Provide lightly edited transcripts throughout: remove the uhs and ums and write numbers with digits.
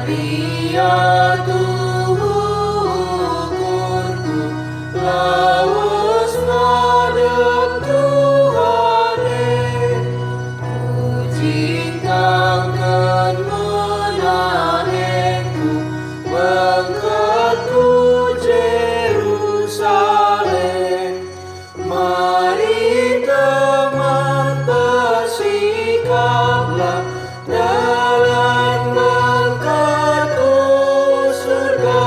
Dia Tuhanku, lawas ngadep Tuhane, puji kangen menahenku, bangkatku Jerusalem. Mari teman bersikaplah dalam berkat-Ku surga.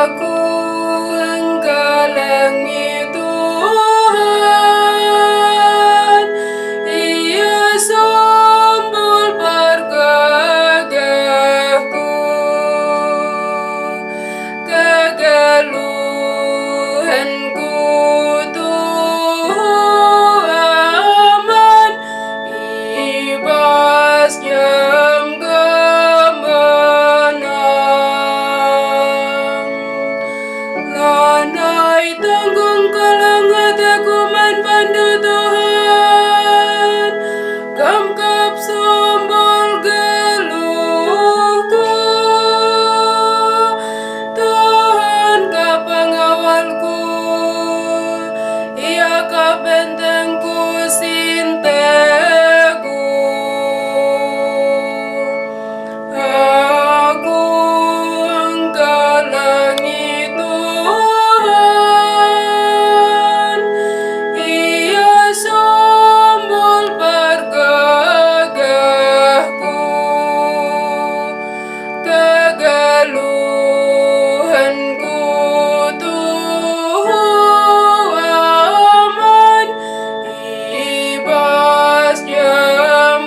Aku enggalangi Tuhan, Ia sambul bergagahku, kegeluhanku Tuhan, ibas jam lanai tanggung kalangat aku manpandu Tuhan, kamkap sombol geluhku, Tuhan ka pengawalku, Ia ka bentengku sinteku. Aku enggalangi Tuhan, Ia sambul bergagahku, kegeluhanku Tuhan, ibas jam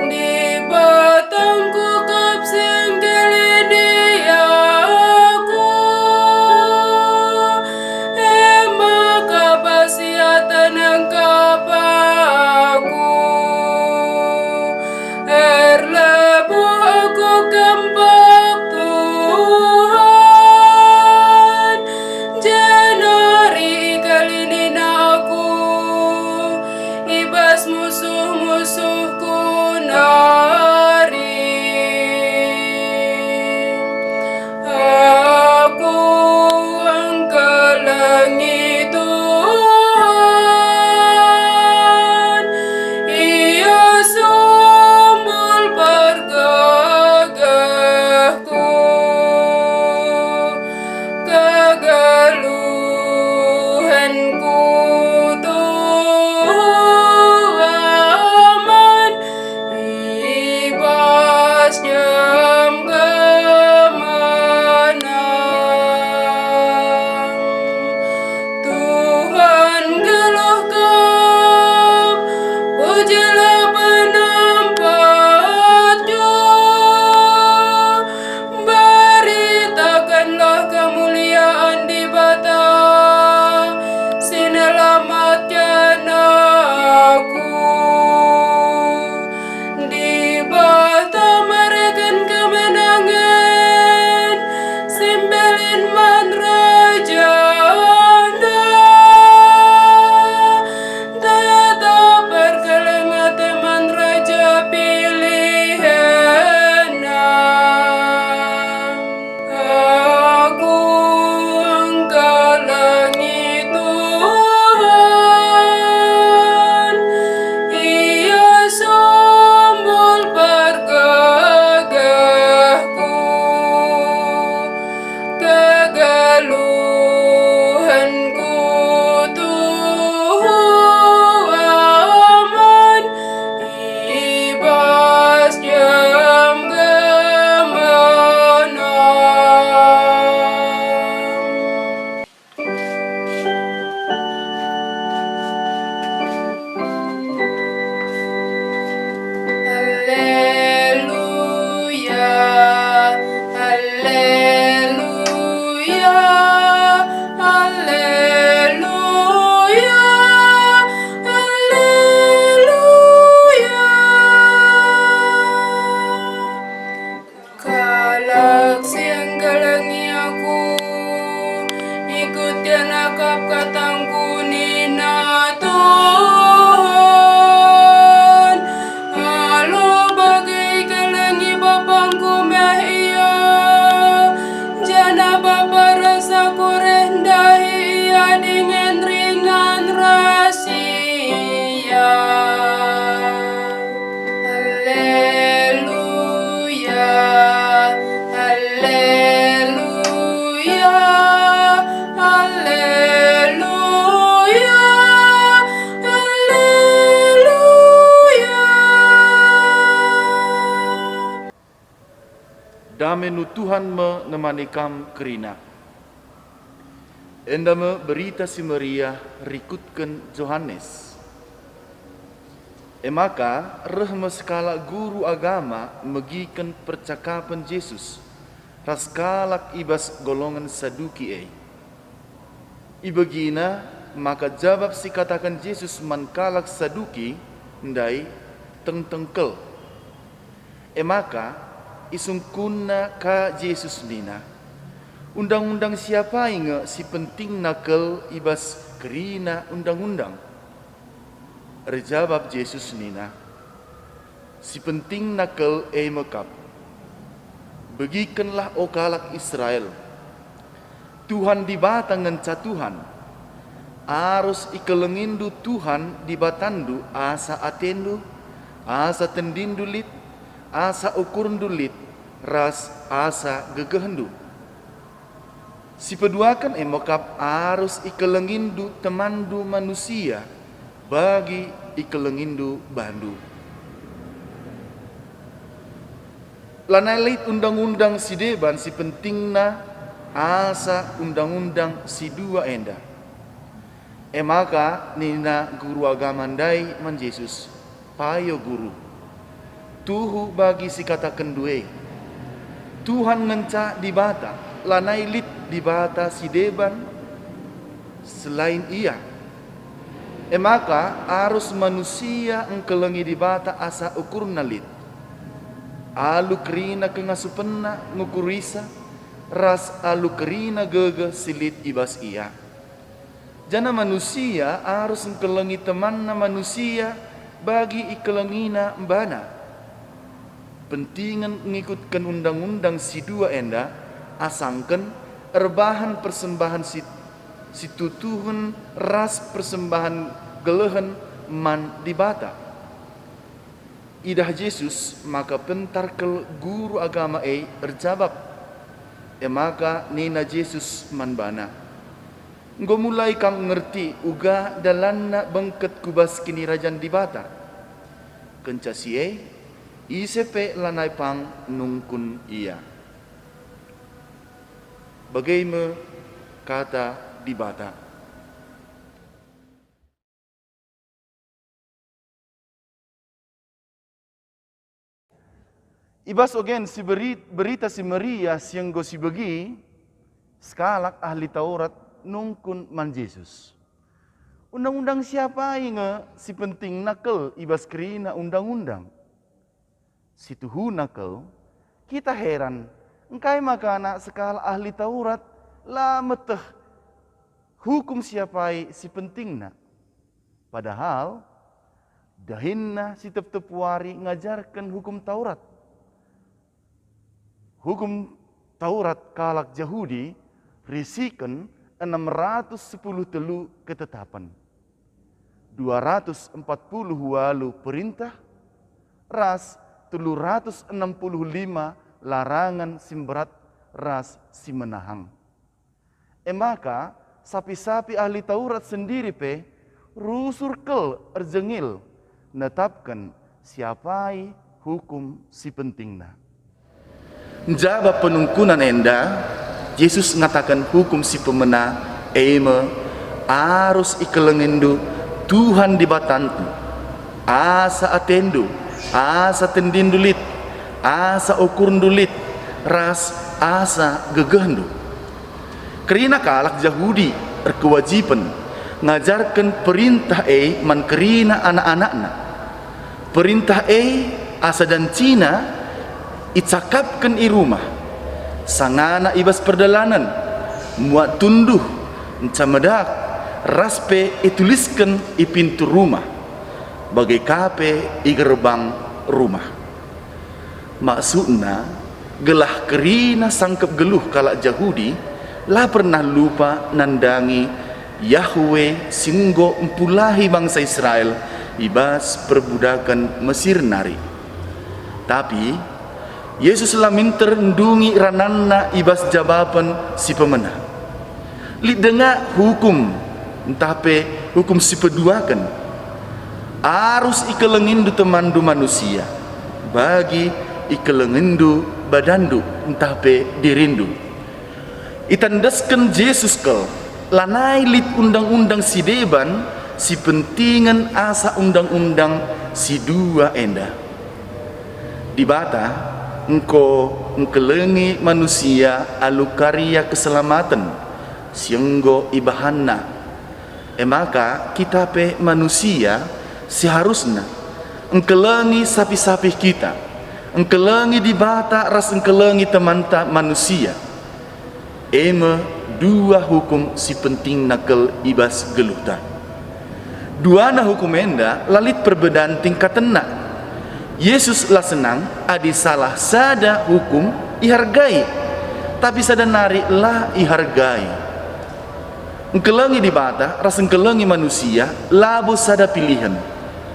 di batangku kapsing aku, maka pasiatan engkau aku, erlebu aku kempak Tuhan, jenari kalinin aku, ibas musuh-musuhku nari. Aku enggalangi Tuhan, Ia sambul bergagahku, kegeluhanku Tuhan, damenu Tuhan menemani kam kerina. Endame berita si Maria rikutkan Johannes. Maka rehme skala guru agama megikan percakapan Yesus. Raskalak ibas golongan Saduki Ibagina maka jawab si katakan Yesus mankalak Saduki ndai tengtengkel. Maka isungkunna ka Yesus nina. Undang-undang siapa inge si penting nakel ibas kerina undang-undang. Rejawab Yesus nina. Si penting nakel mekap. Begikanlah okalak Israel. Tuhan di batangan Tuhan. Arus ikelengindu Tuhan di batandu asa atendu, asa tendindulit, asa ukurundulit, ras asa gegehendu. Si peduakan emokap arus ikelengindu temandu manusia bagi ikelengindu bandu. Lanailit undang-undang si deban si pentingna asa undang-undang si dua enda. Maka nina guru agama ndai man Yesus payo guru. Tuhu bagi si katakan due. Tuhan ngenca di bata, lanailit di bata si deban selain ia. Maka arus manusia engkelengi di bata asa ukur nalit. Alu kerina kengasupenna ngukurisa, ras alu kerina gege silit ibas ia. Jana manusia harus engkelengi temanna manusia bagi ikelengina mbana. Pentingan ngikutkan undang-undang si dua enda asangken erbahan persembahan si tutuhun ras persembahan gelehen man dibata. Idah Yesus maka pentar ke guru agama terjawab. Maka nina Yesus manbana. Mulai kam ngerti uga dalanna bengket kubas kini rajan dibata. Kencasie isepe lanai pang nungkun ia. Bagaimana kata dibata. Ibas ogen si berita si Maria siang go si bagi skalak ahli Taurat nungkun man Yesus. Undang-undang siapa inge si penting nakel ibas kerina undang-undang. Si tuhu nakel kita heran engkai makana skala ahli Taurat la meteh hukum siapa si pentingna. Padahal dahinna si tep-tepuari ngajarkan hukum Taurat. Hukum Taurat kalak Yahudi risikan 610 telu ketetapan. 240 walu perintah, ras 365 larangan simberat ras si menahang. Maka sapi-sapi ahli Taurat sendiri rusur kel erjengil netapkan siapai hukum si pentingna. Jawab penungkunan enda, Yesus ngatakan hukum si pemena arus ikelengindu Tuhan di batantu, asa atendu, asa tendindulit, asa ukurundulit, ras asa gegehendu. Kerina kalak Yahudi berkewajiban ngajarkan perintah man kerina anak-anakna. Perintah asa dan Cina icakapkan i rumah sangana ibas perdalanan muat tunduh encamadak raspe ituliskan i pintu rumah bagai kape i gerbang rumah. Maksudna gelah kerina sangkep geluh kalak Yahudi lah pernah lupa nandangi Yahweh singgo empulahi bangsa Israel ibas perbudakan Mesir nari. Tapi Yesus lah minter ndungi rananna ibas jawaban si pemena. Lid dengar hukum entape hukum si peduakan. Arus ikelengindu temandu manusia bagi ikelengindu badandu entah pe dirindu. Itandaskan Yesus ke lanai lit undang-undang si deban si pentingan asa undang-undang si dua enda. Di bata engkelengi manusia alu karya keselamatan sienggo ibahanna. Maka kita pe manusia seharusnya engkelengi sapi-sapi kita, engkelengi di bata ras engkelengi temanta manusia. Dua hukum si penting nakal ibas geluhta. Dua na hukum enda lalit perbedaan tingkatenna. Yesus lah senang adi salah sada hukum ihargai, tapi sada nari lah ihargai. Engkelengi di bata ras engkelengi manusia labu sada pilihan,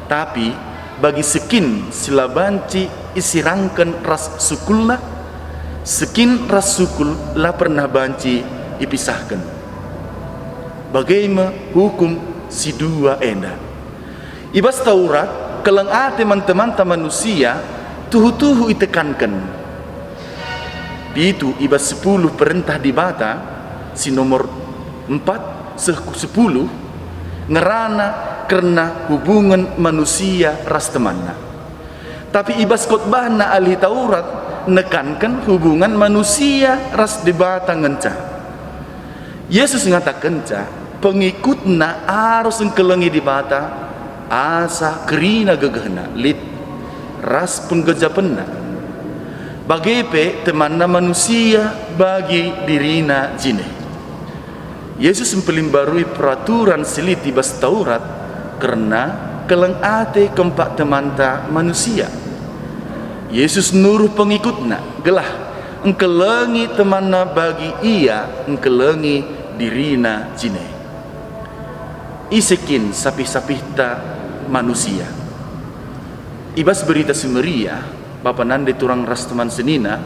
tapi bagi sekin sila banci isirangkan ras sukulna, sekin ras sukul lah pernah banci dipisahkan. Bagaimana hukum si dua enda? Ibas Taurat kelang teman-teman manusia tuhu-tuhu itekankan. Itu ibas 10 perintah di bata si nomor 10 ngerana karena hubungan manusia ras temanna. Tapi ibas khotbahna ahli Taurat nekankan hubungan manusia ras di bata ngenca. Yesus ngatakan pengikutna harus engkelengi di bata asa kerina gegehna lit ras penggejapenna bagepe temanna manusia bagi dirina jine. Yesus mempelimbarui peraturan selit ibas Taurat karena keleng ate keempat temanta manusia. Yesus nuruh pengikutna gelah engkelengi temanna bagi ia engkelengi dirina jine. Isekin sapih-sapihta manusia. Ibas berita Sumeria, Bapak nande turang ras teman senina,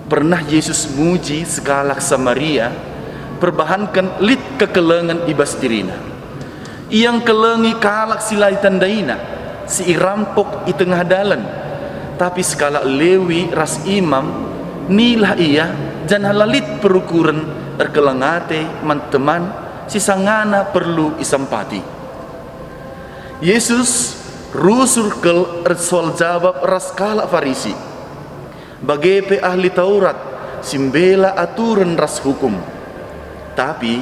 pernah Yesus muji segalak Samaria, perbahankan lit kekelengan ibas dirina. Yang kelengi kalak silai tandaina, si irampok i tengah dalan, tapi sekala lewi ras imam, nilah ia jan halalit perukuran erkelengate man-teman si sangana perlu isampati. Yesus rusur kel soal jawab ras kala Farisi. Bagepe ahli Taurat simbela aturan ras hukum. Tapi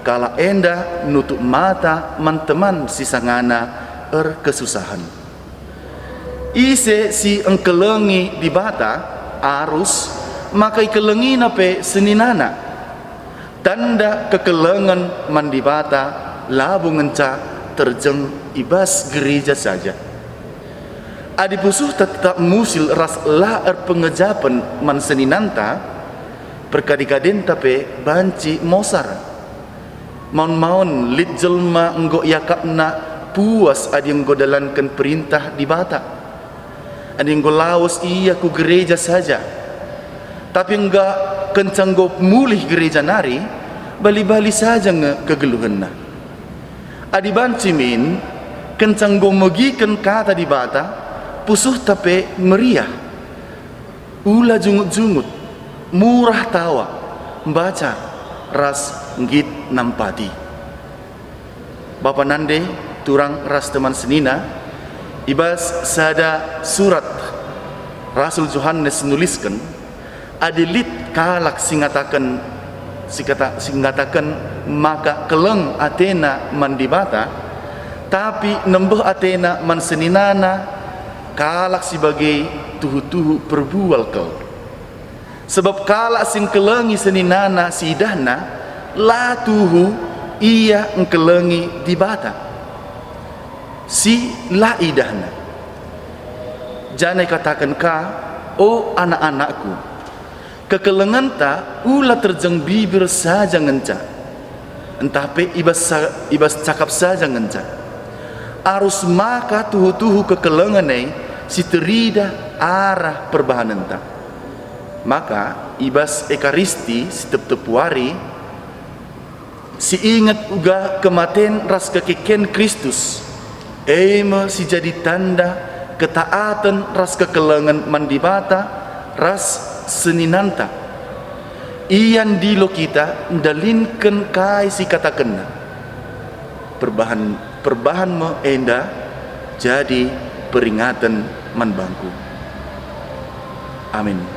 kala enda nutup mata man-teman si sangana kesusahan. Ise si engkelengi di bata arus makai kelengi nape seninana. Tanda kekelengan mandibata labu ngenca terjeng ibas gereja saja. Adi pusuh tetap musil ras la pengejapan man seninanta perkadikaden tape banci mosar. Maun-maun lit jelma enggo yakapna puas adi enggo dalankan perintah di bata. Adi enggo lawas iya ku gereja saja. Tapi enggak kencang go mulih gereja nari bali-bali saja kegeluhanna. Adi bancimin kencang go megikan kata di bata pusuh tape meriah. Ula jungut-jungut murah tawa membaca ras ngit nampati. Bapa nande turang ras teman senina ibas sada surat Rasul Yohanes nuliskan adilit kalak singatakan maka keleng Athena mandibata tapi nembeh Athena man seninana kalak sebagai tuhu-tuhu perbual kau. Sebab kalak sing kelengi seninana si idahna la tuhu ia engkelengi dibata si la idahna. Jangan katakan ka oh anak-anakku kekelengan ta ulah terjeng bibir saja ngenca entah pe ibas cakap saja ngenca arus maka tuhu-tuhu kekelengan si terida arah perbahanan ta maka ibas ekaristi si tepuari si ingat uga kematian ras kekeken Kristus si jadi tanda ketaatan ras kekelengan mandibata ras seninanta iyan dilo kita ndalinken kai si katakenna perbahan mo enda jadi peringatan manbangku. Amin.